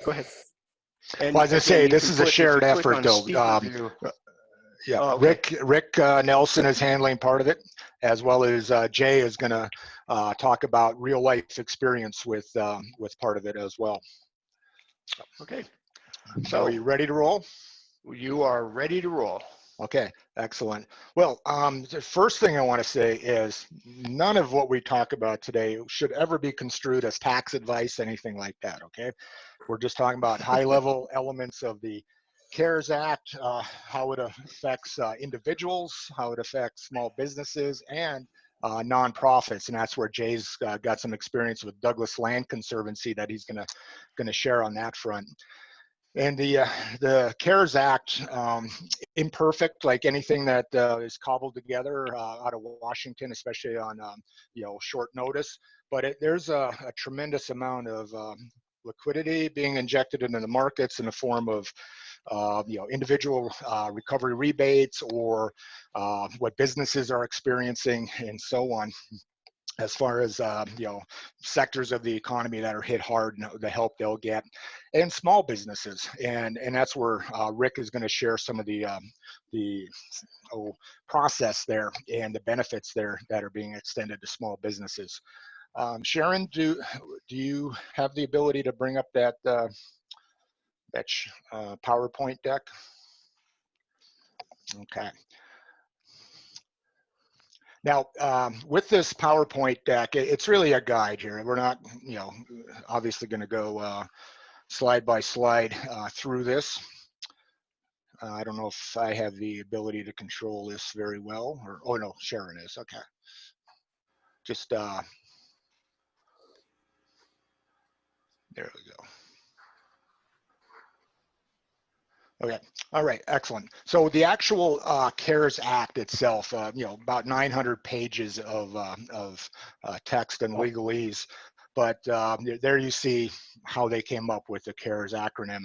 Go ahead. And Well, I was going to say, this is a shared effort, though. Yeah, okay. Rick Nelson is handling part of it, as well as Jay is going to talk about real life experience with part of it as well. Okay. So are you ready to roll? You are ready to roll. Okay, excellent. Well, the first thing I want to say is none of what we talk about today should ever be construed as tax advice, anything like that, okay? We're just talking about high-level elements of the CARES Act, how it affects individuals, how it affects small businesses, and nonprofits, and that's where Jay's got some experience with Douglas Land Conservancy that he's gonna share on that front. And the CARES Act, imperfect, like anything that is cobbled together out of Washington, especially on short notice. But there's a tremendous amount of liquidity being injected into the markets in the form of individual recovery rebates, or what businesses are experiencing, and so on, as far as sectors of the economy that are hit hard, and the help they'll get, and small businesses, and that's where Rick is going to share some of the process there and the benefits there that are being extended to small businesses. Sharon, do you have the ability to bring up that PowerPoint deck? Okay. Now, with this PowerPoint deck, it's really a guide here. We're not, obviously going to go slide by slide through this. I don't know if I have the ability to control this very well, or, oh no, Sharon is, okay. Just, there we go. Okay, all right, excellent. So the actual CARES Act itself, about 900 pages of text and legalese, but there you see how they came up with the CARES acronym,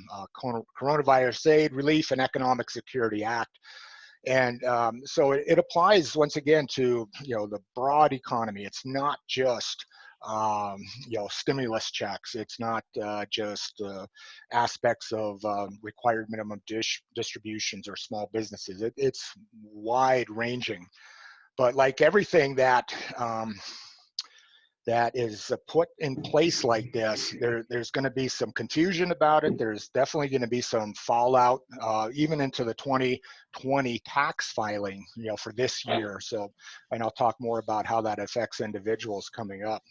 Coronavirus Aid, Relief, and Economic Security Act. And so it applies, once again, to the broad economy. It's not just stimulus checks. It's not just aspects of required minimum distributions or small businesses. It's wide ranging. But like everything that that is put in place like this, there's going to be some confusion about it. There's definitely going to be some fallout, even into the 2020 tax filing, for this year. So, and I'll talk more about how that affects individuals coming up.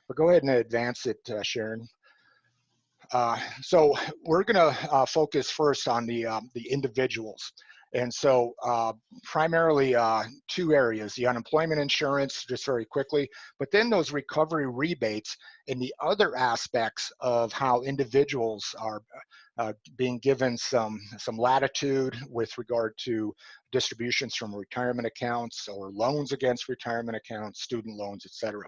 But go ahead and advance it, Sharon. So we're going to focus first on the individuals. And so primarily two areas, the unemployment insurance, just very quickly, but then those recovery rebates and the other aspects of how individuals are being given some latitude with regard to distributions from retirement accounts or loans against retirement accounts, student loans, etc.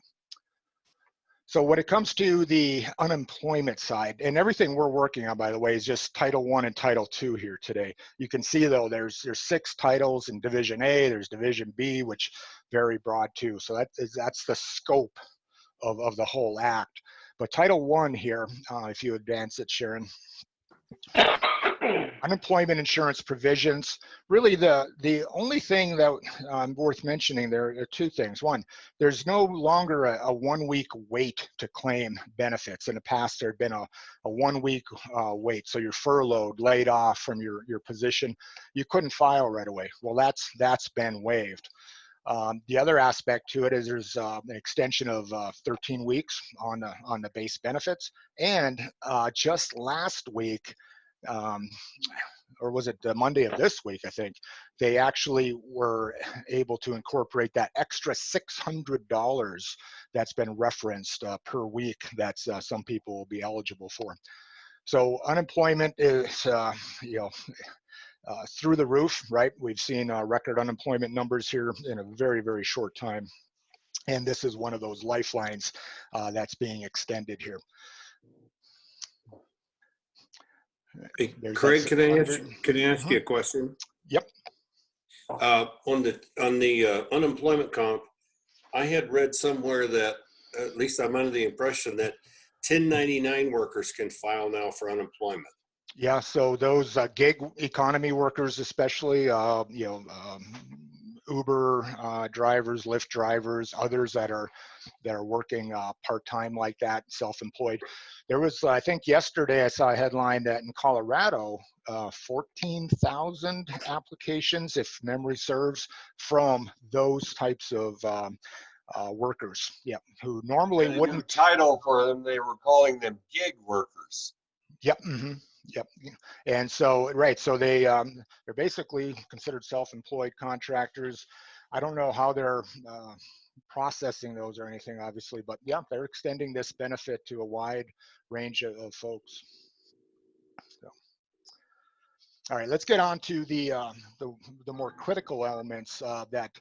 So when it comes to the unemployment side, and everything we're working on, by the way, is just Title I and Title II here today. You can see, though, there's 6 titles in Division A, there's Division B, which very broad too. So that's the scope of the whole act. But Title I here, if you advance it, Sharon. Unemployment insurance provisions. Really, the only thing that worth mentioning, there are 2 things. One, there's no longer a 1-week wait to claim benefits. In the past, there had been a 1-week wait. So you're furloughed, laid off from your position, you couldn't file right away. Well, that's been waived. The other aspect to it is there's an extension of 13 weeks on the base benefits. And just last week, or was it Monday of this week, I think, they actually were able to incorporate that extra $600 that's been referenced per week that some people will be eligible for. So unemployment is, through the roof, right? We've seen record unemployment numbers here in a very, very short time. And this is one of those lifelines that's being extended here. Hey, Craig, can I ask you a question? Yep. On the unemployment comp, I had read somewhere that, at least I'm under the impression that 1099 workers can file now for unemployment. Yeah, so those gig economy workers, especially, Uber drivers, Lyft drivers, others that are working part-time like that, self-employed. There was, I think yesterday I saw a headline that in Colorado, 14,000 applications, if memory serves, from those types of workers, yeah, who normally And a wouldn't. new title for them, they were calling them gig workers. Yep. Yep. And so, right. So they're basically considered self-employed contractors. I don't know how they're processing those or anything, obviously, but yeah, they're extending this benefit to a wide range of folks. So, all right, let's get on to the more critical elements that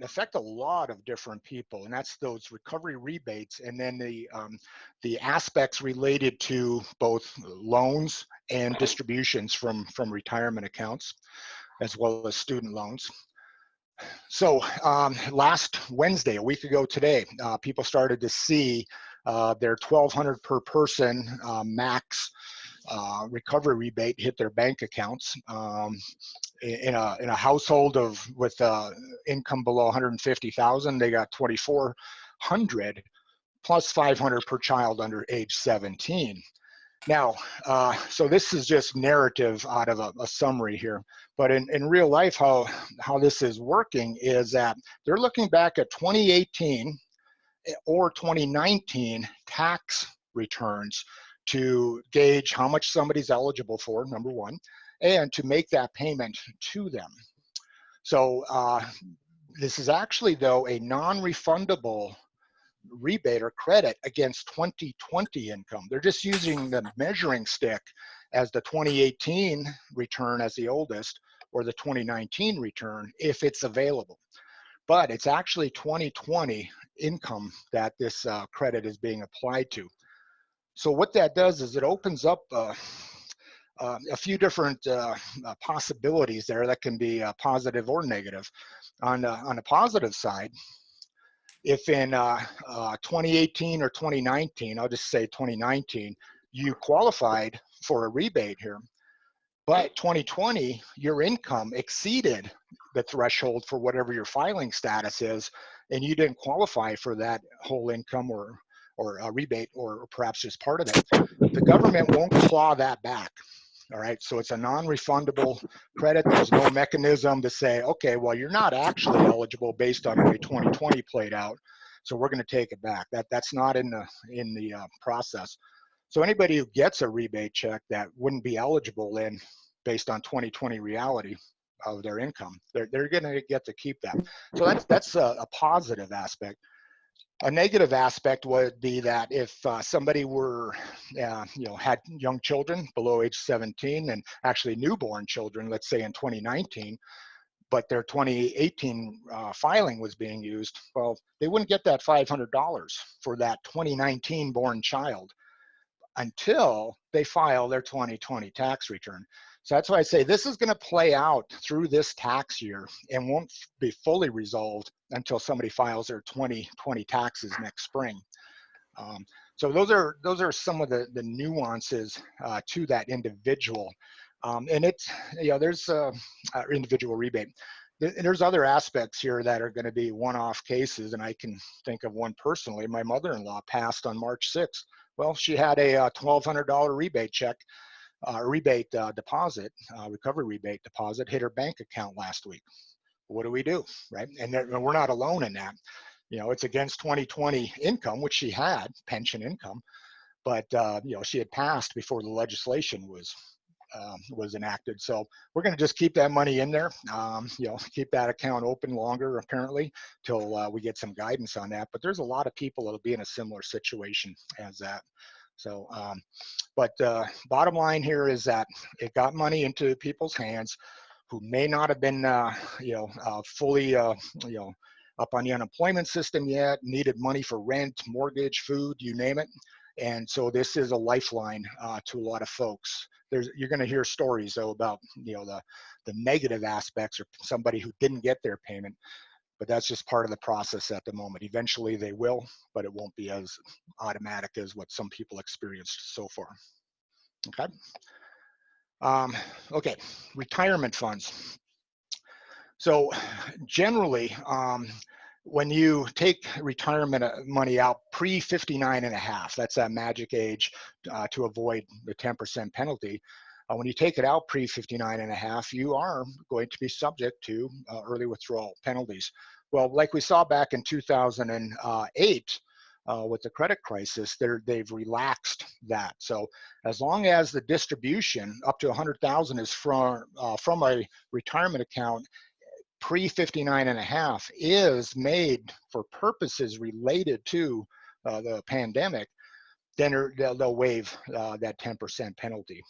affect a lot of different people, and that's those recovery rebates, and then the aspects related to both loans and distributions from retirement accounts, as well as student loans. So last Wednesday, a week ago today, people started to see their $1,200 per person max recovery rebate hit their bank accounts. In a household with income below 150,000, they got 2,400 plus 500 per child under age 17. Now, so this is just narrative out of a summary here, but in real life, how this is working is that they're looking back at 2018 or 2019 tax returns to gauge how much somebody's eligible for, number one, and to make that payment to them. So this is actually, though, a non-refundable rebate or credit against 2020 income. They're just using the measuring stick as the 2018 return as the oldest, or the 2019 return if it's available. But it's actually 2020 income that this credit is being applied to. So what that does is it opens up a few different possibilities there that can be positive or negative. On the positive side, if in 2018 or 2019, I'll just say 2019, you qualified for a rebate here, but 2020, your income exceeded the threshold for whatever your filing status is, and you didn't qualify for that whole income or a rebate, or perhaps just part of it, the government won't claw that back. All right, so it's a non-refundable credit. There's no mechanism to say, okay, well, you're not actually eligible based on the way 2020 played out, so we're going to take it back. That's not in the process. So anybody who gets a rebate check that wouldn't be eligible then based on 2020 reality of their income, they're going to get to keep that. So that's a positive aspect. A negative aspect would be that if somebody were, had young children below age 17, and actually newborn children, let's say in 2019, but their 2018 filing was being used, well, they wouldn't get that $500 for that 2019 born child until they file their 2020 tax return. So that's why I say this is going to play out through this tax year and won't be fully resolved until somebody files their 2020 taxes next spring. So those are some of the nuances to that individual. And it's, there's individual rebate. There's other aspects here that are going to be one-off cases, and I can think of one personally. My mother-in-law passed on March 6th. Well, she had a $1,200 rebate check, deposit, recovery rebate deposit, hit her bank account last week. What do we do, right? And we're not alone in that. It's against 2020 income, which she had, pension income, but she had passed before the legislation was enacted. So we're going to just keep that money in there, keep that account open longer, apparently, till we get some guidance on that. But there's a lot of people that'll be in a similar situation as that. So, but bottom line here is that it got money into people's hands who may not have been, fully, up on the unemployment system yet, needed money for rent, mortgage, food, you name it. And so this is a lifeline to a lot of folks. You're going to hear stories though about the negative aspects, or somebody who didn't get their payment. but that's just part of the process at the moment. Eventually they will, but it won't be as automatic as what some people experienced so far. Okay. Okay, retirement funds. So generally, when you take retirement money out pre-59 and a half, that's that magic age to avoid the 10% penalty. When you take it out pre-59 and a half, you are going to be subject to early withdrawal penalties. Well, like we saw back in 2008 with the credit crisis, they've relaxed that. So as long as the distribution up to 100,000 is from a retirement account pre-59 and a half is made for purposes related to the pandemic, then they'll waive that 10% penalty.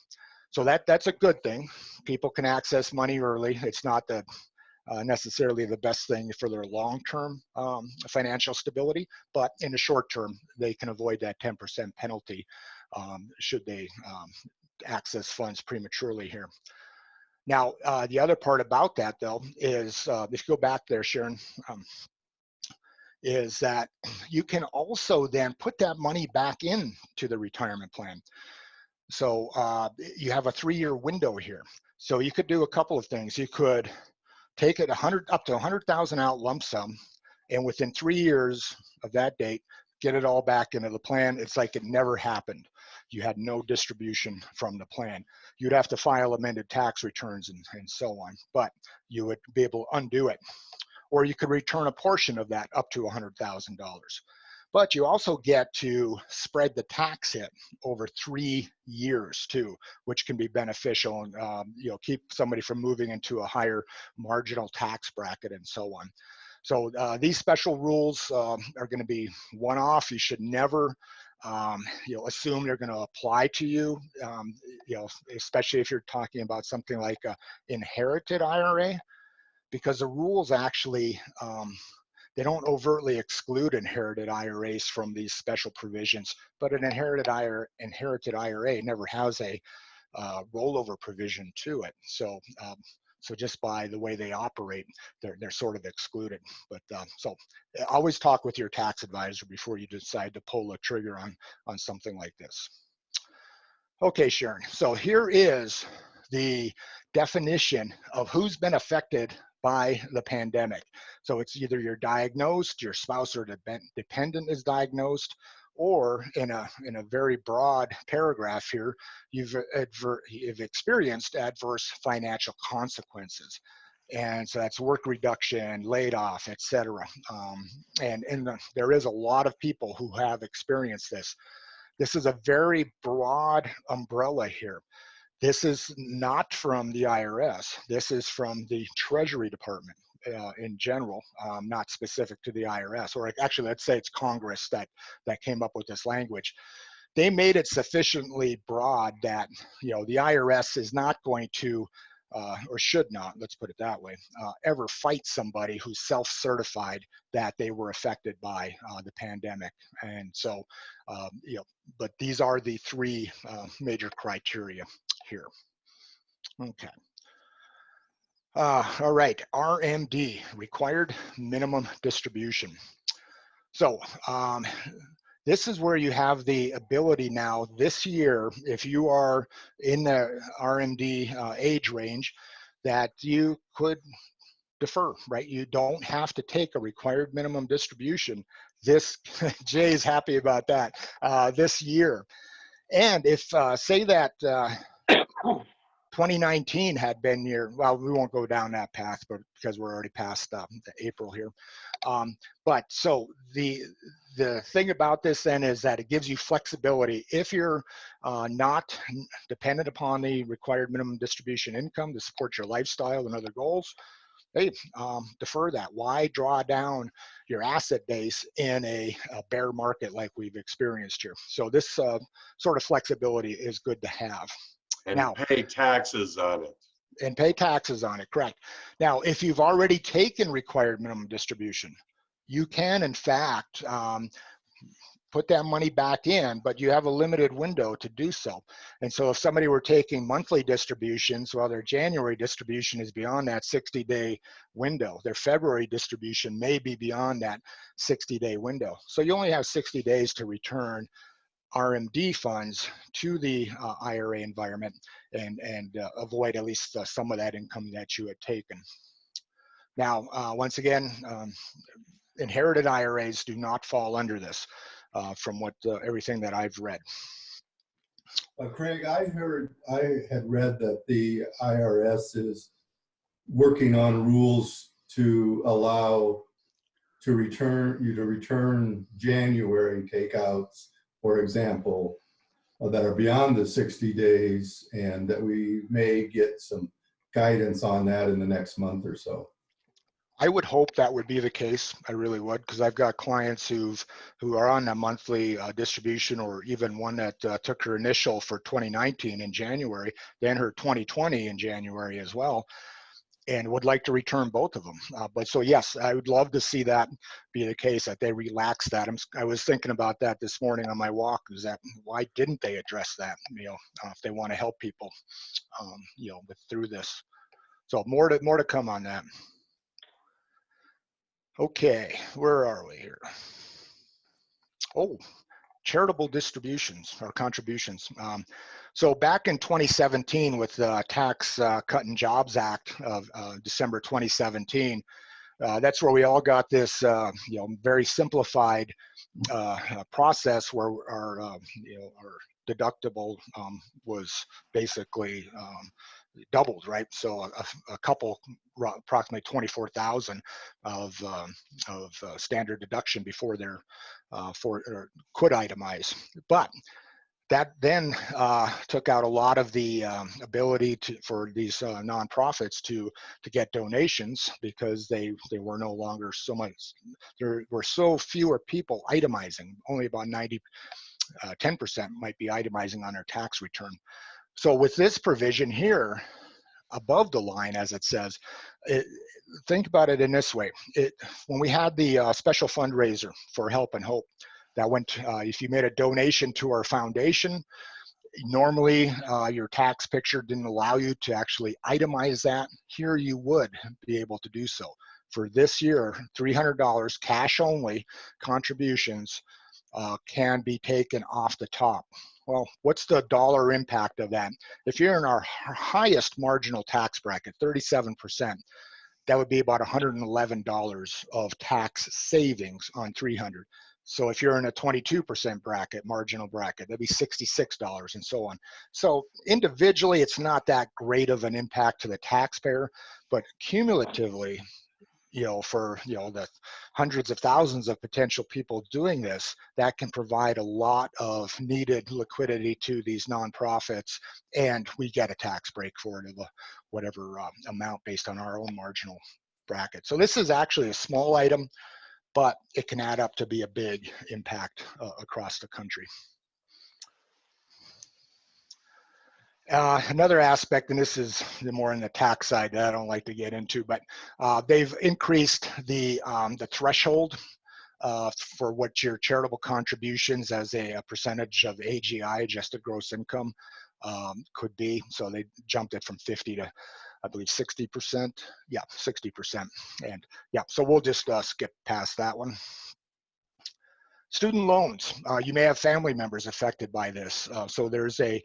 So that's a good thing. People can access money early. It's not necessarily the best thing for their long-term financial stability, but in the short term, they can avoid that 10% penalty should they access funds prematurely here. Now, the other part about that, though, is if you go back there, Sharon, is that you can also then put that money back into the retirement plan. So you have a 3-year window here. So you could do a couple of things. You could take it up to 100,000 out lump sum, and within 3 years of that date, get it all back into the plan. It's like it never happened. You had no distribution from the plan. You'd have to file amended tax returns and so on, but you would be able to undo it. Or you could return a portion of that up to $100,000. But you also get to spread the tax hit over 3 years too, which can be beneficial and keep somebody from moving into a higher marginal tax bracket and so on. So these special rules are going to be one-off. You should never assume they're going to apply to you, especially if you're talking about something like an inherited IRA, because the rules actually, they don't overtly exclude inherited IRAs from these special provisions, but an inherited IRA never has a rollover provision to it. So just by the way they operate, they're sort of excluded. But so always talk with your tax advisor before you decide to pull a trigger on something like this. Okay, Sharon, so here is the definition of who's been affected by the pandemic. So it's either you're diagnosed, your spouse or dependent is diagnosed, or in a very broad paragraph here, you've experienced adverse financial consequences. And so that's work reduction, laid off, et cetera. There is a lot of people who have experienced this. This is a very broad umbrella here. This is not from the IRS. This is from the Treasury Department in general, not specific to the IRS, or actually, let's say it's Congress that came up with this language. They made it sufficiently broad that the IRS is not going to, or should not, let's put it that way, ever fight somebody who's self-certified that they were affected by the pandemic. And so, but these are the 3 major criteria here. Okay. All right, RMD, required minimum distribution. So this is where you have the ability now this year, if you are in the RMD age range, that you could defer, right? You don't have to take a required minimum distribution. Jay's happy about that, this year. And if, say that 2019 had been well, we won't go down that path, but because we're already past April here. But so the thing about this then is that it gives you flexibility. If you're not dependent upon the required minimum distribution income to support your lifestyle and other goals, hey, defer that. Why draw down your asset base in a bear market like we've experienced here? So this sort of flexibility is good to have. And now, pay taxes on it. And pay taxes on it, correct. Now, if you've already taken required minimum distribution, you can, in fact, put that money back in, but you have a limited window to do so. And so if somebody were taking monthly distributions, well, their January distribution is beyond that 60-day window. Their February distribution may be beyond that 60-day window. So you only have 60 days to return RMD funds to the IRA environment and avoid at least some of that income that you had taken. Now, once again, inherited IRAs do not fall under this from what everything that I've read. Craig, I had read that the IRS is working on rules to allow you to return January takeouts, for example, that are beyond the 60 days, and that we may get some guidance on that in the next month or so. I would hope that would be the case. I really would, because I've got clients who are on a monthly distribution, or even one that took her initial for 2019 in January, then her 2020 in January as well, and would like to return both of them. But so yes, I would love to see that be the case, that they relax that. I was thinking about that this morning on my walk. Is that why didn't they address that? If they want to help people, through this. So more to come on that. Okay, where are we here? Oh, charitable distributions or contributions. So back in 2017 with the Tax Cut and Jobs Act of December 2017, that's where we all got this very simplified process where our deductible was basically doubled, right? So a couple, approximately 24,000 of standard deduction before they're could itemize. But that then took out a lot of the ability for these nonprofits to get donations, because they were no longer so much. There were so fewer people itemizing. Only about 10% might be itemizing on their tax return. So with this provision here, above the line, as it says, think about it in this way. When we had the special fundraiser for Help and Hope, that went, if you made a donation to our foundation, normally your tax picture didn't allow you to actually itemize that. Here you would be able to do so. For this year, $300 cash only contributions can be taken off the top. Well, what's the dollar impact of that? If you're in our highest marginal tax bracket, 37%, that would be about $111 of tax savings on 300. So if you're in a 22% bracket, marginal bracket, that'd be $66 and so on. So individually, it's not that great of an impact to the taxpayer, but cumulatively, for the hundreds of thousands of potential people doing this, that can provide a lot of needed liquidity to these nonprofits, and we get a tax break for it of whatever amount based on our own marginal bracket. So this is actually a small item, but it can add up to be a big impact across the country. Another aspect, and this is more in the tax side that I don't like to get into, but they've increased the threshold for what your charitable contributions as a percentage of AGI, adjusted gross income, could be. So they jumped it from 50 to, I believe, 60%. Yeah, 60%. And yeah, so we'll just skip past that one. Student loans. You may have family members affected by this. So there's a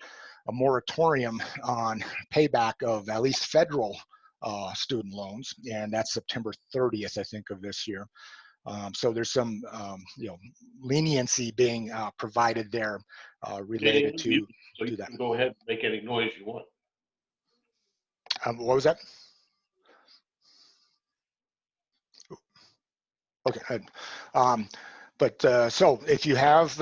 moratorium on payback of at least federal student loans, and that's September 30th, I think, of this year. So there's some leniency being provided there related to so you that. can go ahead and make any noise you want. What was that? Okay. So if you have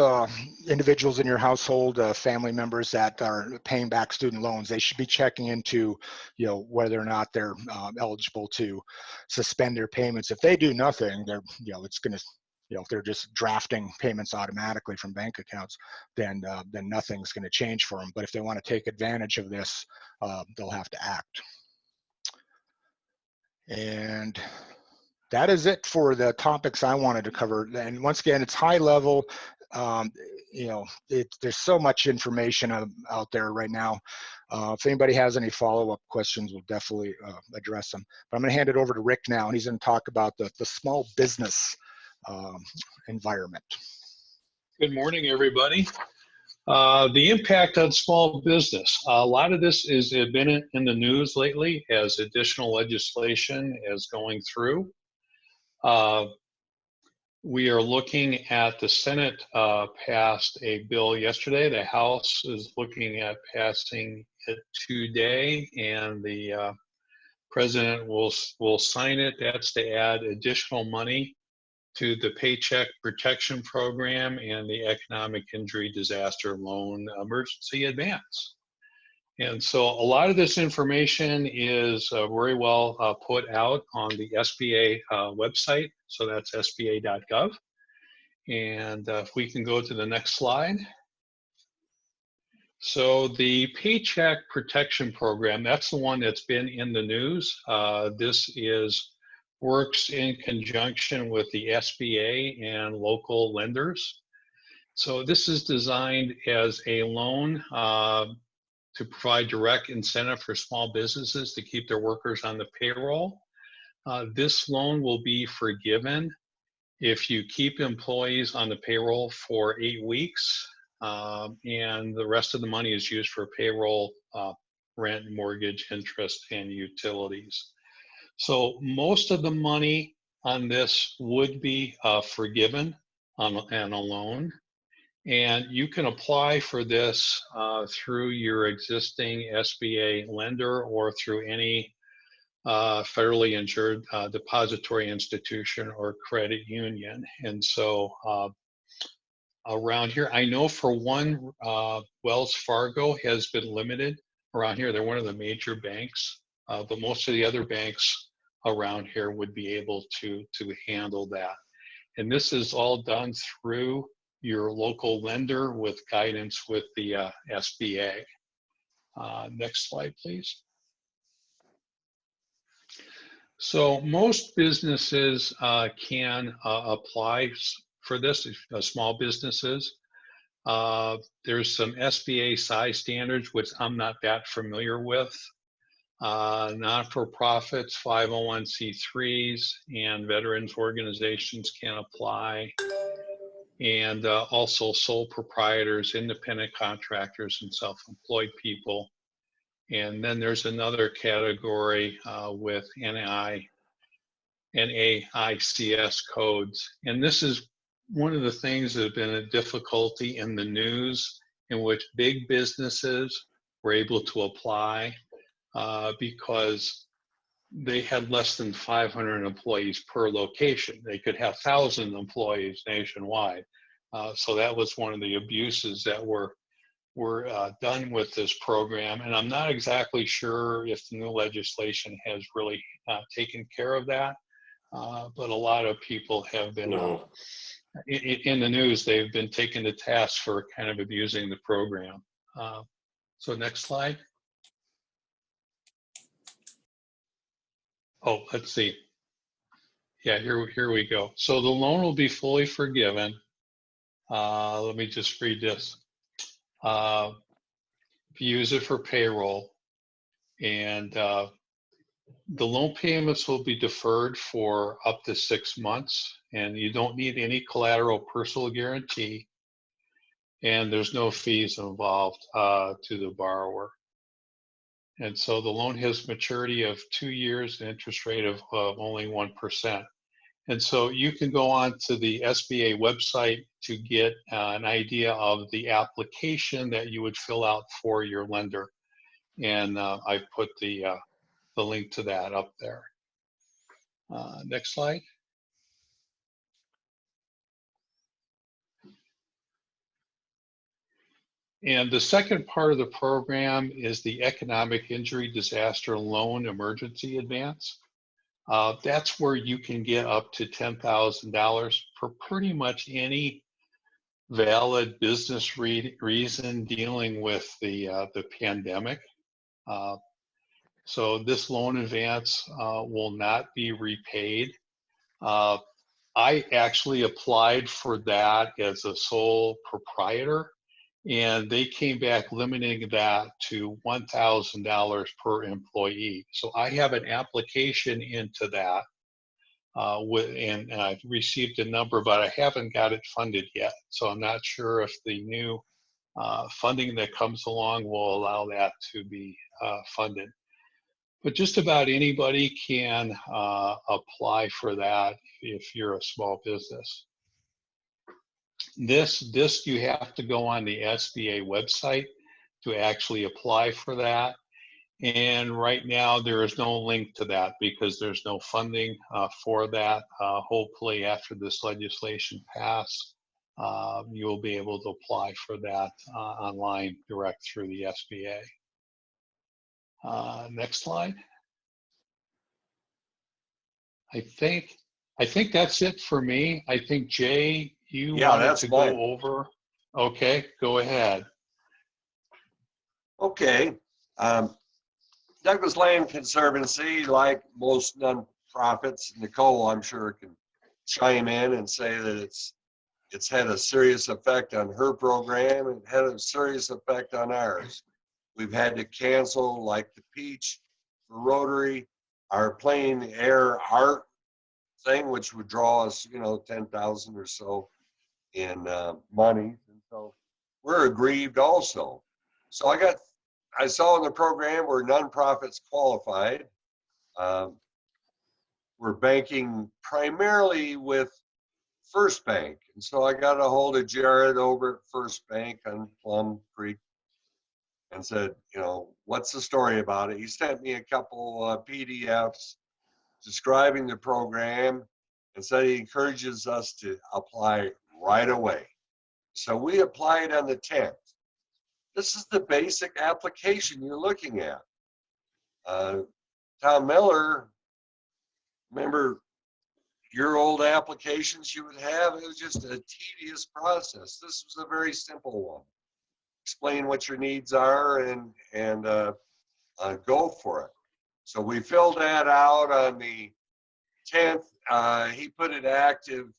individuals in your household, family members that are paying back student loans, they should be checking into, whether or not they're eligible to suspend their payments. If they do nothing, they're, it's going to, if they're just drafting payments automatically from bank accounts, then nothing's going to change for them. But if they want to take advantage of this, they'll have to act. And that is it for the topics I wanted to cover. And once again, it's high level. you know, there's so much information out there right now. If anybody has any follow-up questions, we'll definitely address them. But I'm going to hand it over to Rick now, and he's going to talk about the small business environment. Good morning, everybody. The impact on small business. A lot of this has been in the news lately as additional legislation is going through. We are looking at the Senate passed a bill yesterday. The House is looking at passing it today, and the President will sign it. That's to add additional money to the Paycheck Protection Program and the Economic Injury Disaster Loan Emergency Advance. And so a lot of this information is very well put out on the SBA website. So that's sba.gov. And if we can go to the next slide. So the Paycheck Protection Program, that's the one that's been in the news. This works in conjunction with the SBA and local lenders. So this is designed as a loan to provide direct incentive for small businesses to keep their workers on the payroll. This loan will be forgiven if you keep employees on the payroll for 8 weeks, and the rest of the money is used for payroll, rent, mortgage, interest, and utilities. So most of the money on this would be forgiven on a loan. And you can apply for this through your existing SBA lender or through any federally insured depository institution or credit union. And so around here, I know for one, Wells Fargo has been limited around here. They're one of the major banks, but most of the other banks around here would be able to handle that. And this is all done through your local lender with guidance with the SBA. Next slide, please. So most businesses can apply for this, small businesses. There's some SBA size standards, which I'm not that familiar with. Not-for-profits, 501c3s, and veterans organizations can apply. And also sole proprietors, independent contractors, and self-employed people. And then there's another category with NAICS codes. And this is one of the things that have been a difficulty in the news, in which big businesses were able to apply because they had less than 500 employees per location. They could have 1,000 employees nationwide. So that was one of the abuses that were done with this program. And I'm not exactly sure if the new legislation has really taken care of that. But a lot of people have been, in the news, they've been taken to task for kind of abusing the program. So next slide. Oh, let's see. Yeah, here we go. So the loan will be fully forgiven. Let me just read this. If you use it for payroll, and the loan payments will be deferred for up to 6 months, and you don't need any collateral personal guarantee, and there's no fees involved to the borrower. And so the loan has maturity of 2 years, an interest rate of only 1%. And so you can go on to the SBA website to get an idea of the application that you would fill out for your lender. And I put the link to that up there. Next slide. And the second part of the program is the Economic Injury Disaster Loan Emergency Advance. That's where you can get up to $10,000 for pretty much any valid business reason dealing with the pandemic. So this loan advance will not be repaid. I actually applied for that as a sole proprietor, and they came back limiting that to $1,000 per employee. So I have an application into that, and I've received a number, but I haven't got it funded yet. So I'm not sure if the new funding that comes along will allow that to be funded. But just about anybody can apply for that if you're a small business. This you have to go on the SBA website to actually apply for that. And right now there is no link to that because there's no funding for that. Hopefully after this legislation passes, you'll be able to apply for that online direct through the SBA. Next slide. I think that's it for me. I think Jay, you wanted that's to mine. go over. Okay, go ahead. Okay. Douglas Land Conservancy, like most nonprofits, Nicole, I'm sure, can chime in and say that it's had a serious effect on her program and had a serious effect on ours. We've had to cancel, like the Peach for Rotary, our plain air art thing, which would draw us, 10,000 or so in money. And so we're aggrieved also. So I saw in the program where nonprofits qualified. We're banking primarily with First Bank. And so I got a hold of Jared over at First Bank on Plum Creek and said, what's the story about it? He sent me a couple PDFs describing the program and said he encourages us to apply right away. So we applied on the 10th. This is the basic application you're looking at. Tom Miller, remember your old applications you would have? It was just a tedious process. This was a very simple one. Explain what your needs are and go for it. So we filled that out on the 10th. He put it active,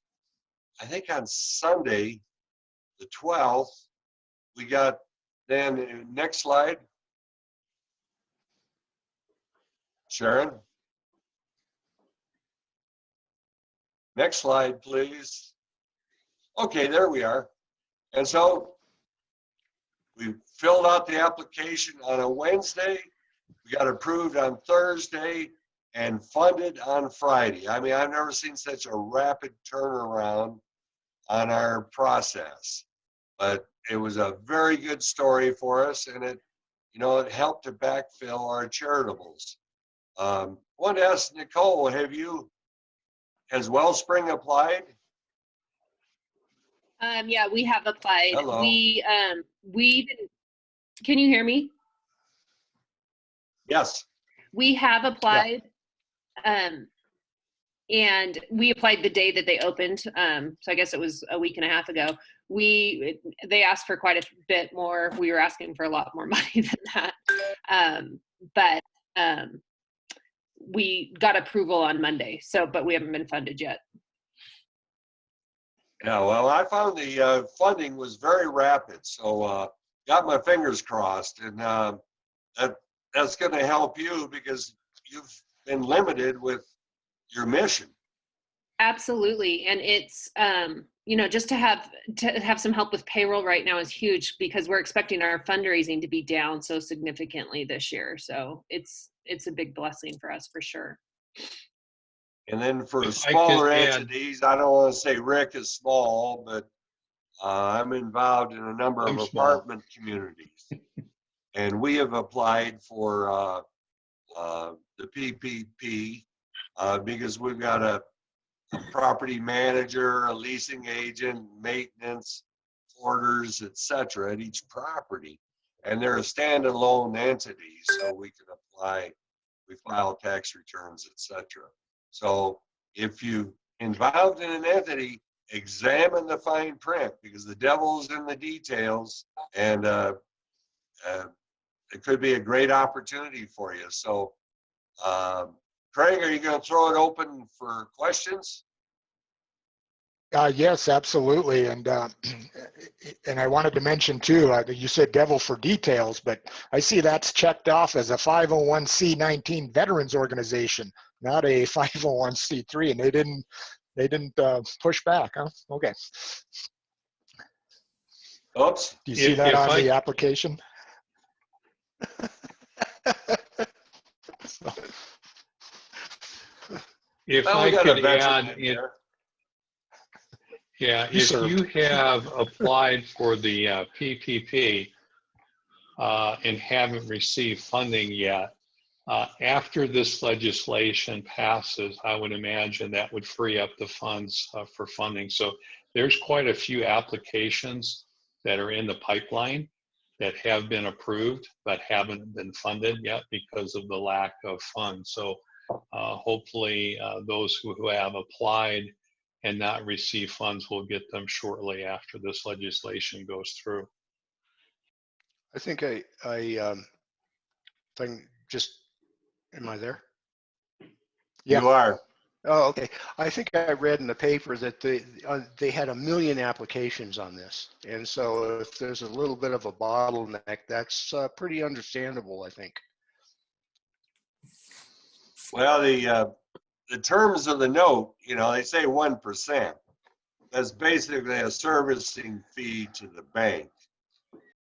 I think on Sunday, the 12th. We got then, next slide. Sharon. Next slide, please. Okay, there we are. And so we filled out the application on a Wednesday. We got approved on Thursday and funded on Friday. I mean, I've never seen such a rapid turnaround on our process. But it was a very good story for us, and it helped to backfill our charitables. I want to ask Nicole, has Wellspring applied? Yeah, we have applied. Hello. Can you hear me? Yes. We have applied. And we applied the day that they opened. So I guess it was a week and a half ago. They asked for quite a bit more. We were asking for a lot more money than that. But we got approval on Monday. But we haven't been funded yet. Yeah, well, I found the funding was very rapid. So got my fingers crossed. And that's going to help you because you've been limited with your mission. Absolutely. And it's just to have some help with payroll right now is huge because we're expecting our fundraising to be down so significantly this year. So it's a big blessing for us for sure. And then for smaller entities, I don't want to say Rick is small, but I'm involved in a number of apartment communities. And we have applied for the PPP because we've got a property manager, a leasing agent, maintenance, porters, etc. at each property. And they're a standalone entity, so we can apply, we file tax returns, etc. So if you involved in an entity, examine the fine print because the devil's in the details, and it could be a great opportunity for you. So Craig, are you going to throw it open for questions? Yes, absolutely. And I wanted to mention too, you said devil for details, but I see that's checked off as a 501c19 veterans organization, not a 501c3, and they didn't push back, huh? Okay. Oops. Do you see that on the application? If Well, I we got a could veteran add, in there. yeah, He if served. you have applied for the PPP and haven't received funding yet, after this legislation passes, I would imagine that would free up the funds for funding. So there's quite a few applications that are in the pipeline that have been approved but haven't been funded yet because of the lack of funds. So hopefully those who have applied and not received funds will get them shortly after this legislation goes through. I think thing just, am I there? Yeah. You are. Oh, okay. I think I read in the paper that they had 1 million applications on this. And so if there's a little bit of a bottleneck, that's pretty understandable, I think. Well, the terms of the note, you know, they say 1%. That's basically a servicing fee to the bank.